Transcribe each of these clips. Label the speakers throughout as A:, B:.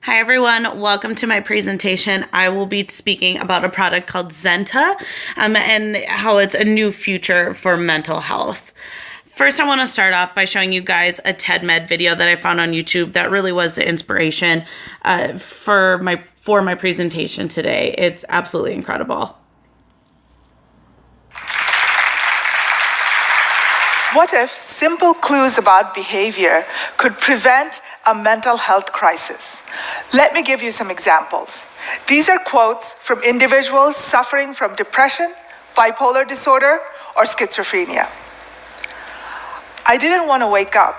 A: Hi everyone, welcome to my presentation. I will be speaking about a product called Zenta and how it's a new future for mental health. First, I want to start off by showing you guys a TED Med video that I found on YouTube that really was the inspiration for my presentation today. It's absolutely incredible.
B: What if simple clues about behavior could prevent a mental health crisis? Let me give you some examples. These are quotes from individuals suffering from depression, bipolar disorder, or schizophrenia. I didn't want to wake up.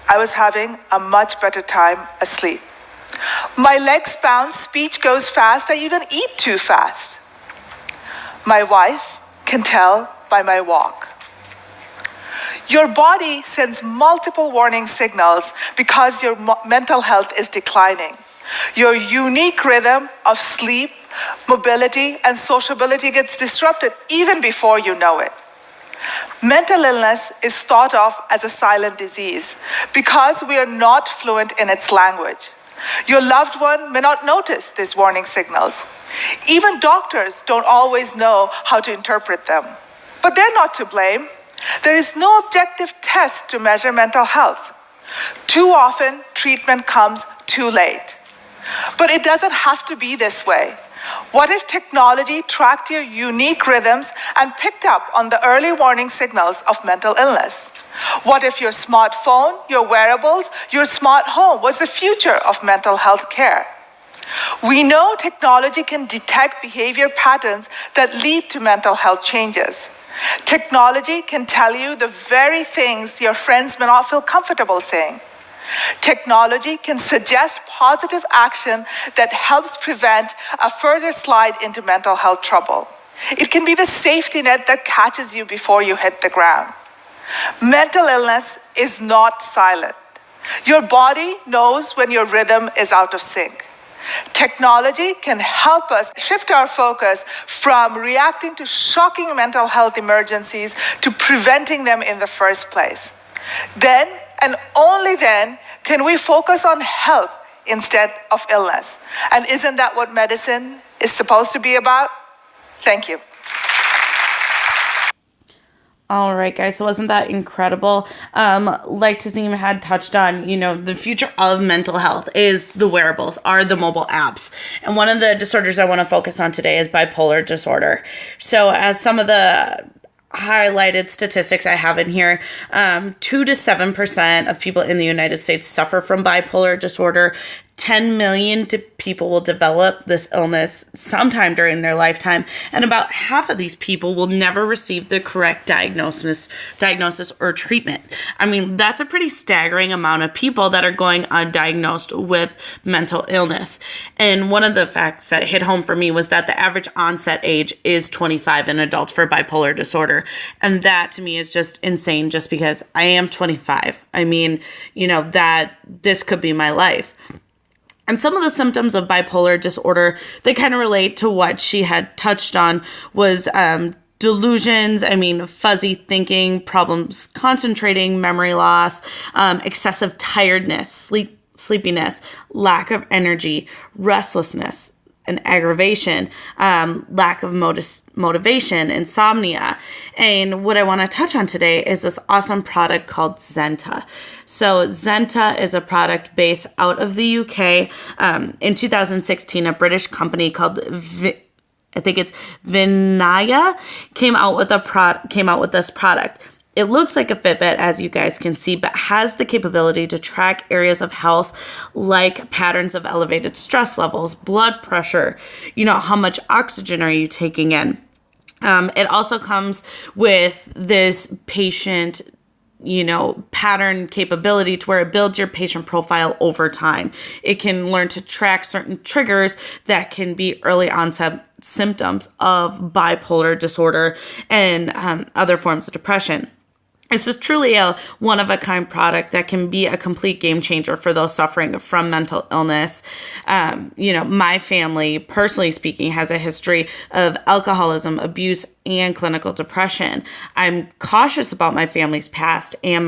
B: I was having a much better time asleep. My legs bounce, speech goes fast, I even eat too fast. My wife can tell by my walk. Your body sends multiple warning signals because your mental health is declining. Your unique rhythm of sleep, mobility, and sociability gets disrupted even before you know it. Mental illness is thought of as a silent disease because we are not fluent in its language. Your loved one may not notice these warning signals. Even doctors don't always know how to interpret them. But they're not to blame. There is no objective test to measure mental health. Too often, treatment comes too late. But it doesn't have to be this way. What if technology tracked your unique rhythms and picked up on the early warning signals of mental illness? What if your smartphone, your wearables, your smart home was the future of mental health care? We know technology can detect behavior patterns that lead to mental health changes. Technology can tell you the very things your friends may not feel comfortable saying. Technology can suggest positive action that helps prevent a further slide into mental health trouble. It can be the safety net that catches you before you hit the ground. Mental illness is not silent. Your body knows when your rhythm is out of sync. Technology can help us shift our focus from reacting to shocking mental health emergencies to preventing them in the first place. Then, and only then, can we focus on health instead of illness. And isn't that what medicine is supposed to be about? Thank you.
A: All right, guys, so wasn't that incredible? Like Tazim had touched on, the future of mental health is the wearables, are the mobile apps. And one of the disorders I want to focus on today is bipolar disorder. So as some of the highlighted statistics I have in here, 2 to 7% of people in the United States suffer from bipolar disorder. 10 million people will develop this illness sometime during their lifetime, and about half of these people will never receive the correct diagnosis or treatment. I mean, that's a pretty staggering amount of people that are going undiagnosed with mental illness. And one of the facts that hit home for me was that the average onset age is 25 in adults for bipolar disorder. And that to me is just insane, just because I am 25. I mean, that this could be my life. And some of the symptoms of bipolar disorder, they kind of relate to what she had touched on, was delusions, fuzzy thinking, problems concentrating, memory loss, excessive tiredness, sleepiness, lack of energy, restlessness, and aggravation, lack of motivation, insomnia. And what I want to touch on today is this awesome product called Zenta. So Zenta is a product based out of the UK. In 2016, a British company called I think it's Vinaya came out with this product. It looks like a Fitbit, as you guys can see, but has the capability to track areas of health like patterns of elevated stress levels, blood pressure, how much oxygen are you taking in. It also comes with this patient pattern capability to where it builds your patient profile over time. It can learn to track certain triggers that can be early onset symptoms of bipolar disorder and other forms of depression. It's just truly a one-of-a-kind product that can be a complete game changer for those suffering from mental illness. My family, personally speaking, has a history of alcoholism, abuse, and clinical depression. I'm cautious about my family's past and my